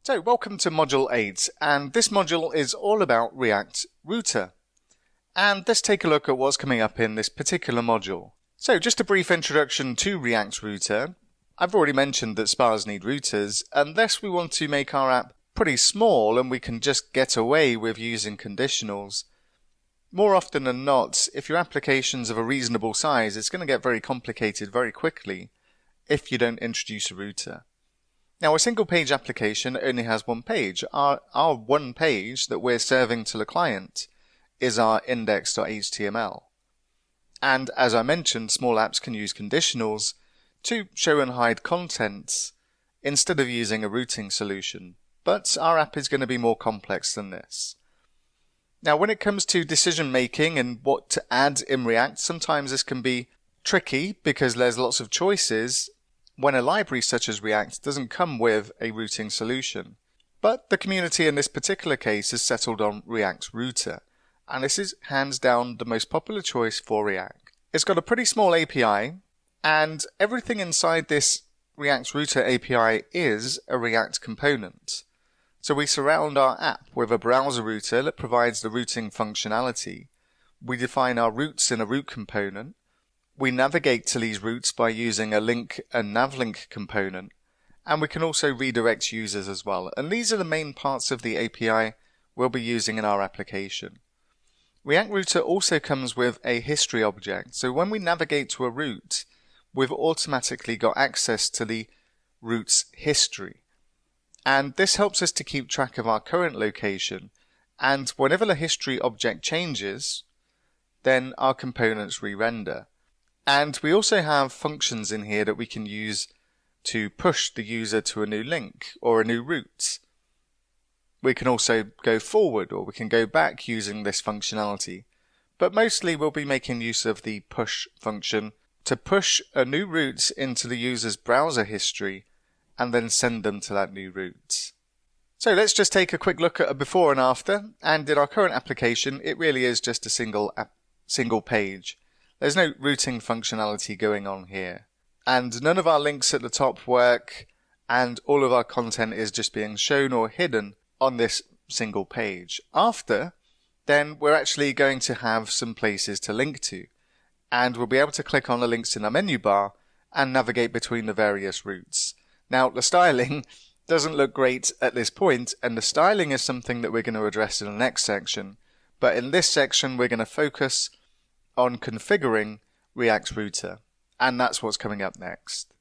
So welcome to Module 8, and this module is all about React Router. And let's take a look at what's coming up in this particular module. So just a brief introduction to React Router. I've already mentioned that spas need routers, unless we want to make our app pretty small and we can just get away with using conditionals. More often than not, if your application's of a reasonable size, it's going to get very complicated very quickly if you don't introduce a router. Now, a single page application only has one page. Our one page that we're serving to the client is our index.html. And as I mentioned, small apps can use conditionals to show and hide contents instead of using a routing solution. But our app is going to be more complex than this. Now, when it comes to decision making and what to add in React, sometimes this can be tricky because there's lots of choices when a library such as React doesn't come with a routing solution. But the community in this particular case has settled on React Router, and this is hands down the most popular choice for React. It's got a pretty small API, and everything inside this React Router API is a React component. So we surround our app with a browser router that provides the routing functionality. We define our routes in a route component. We navigate to these routes by using a link and navlink component, and we can also redirect users as well. And these are the main parts of the API we'll be using in our application. React Router also comes with a history object, so when we navigate to a route, we've automatically got access to the route's history. And this helps us to keep track of our current location, and whenever the history object changes, then our components re-render. And we also have functions in here that we can use to push the user to a new link or a new route. We can also go forward or we can go back using this functionality. But mostly we'll be making use of the push function to push a new route into the user's browser history and then send them to that new route. So let's just take a quick look at a before and after. And in our current application, it really is just a single page. There's no routing functionality going on here. And none of our links at the top work, and all of our content is just being shown or hidden on this single page. After, then we're actually going to have some places to link to. And we'll be able to click on the links in our menu bar and navigate between the various routes. Now, the styling doesn't look great at this point, and the styling is something that we're going to address in the next section. But in this section, we're going to focus on configuring React Router, and that's what's coming up next.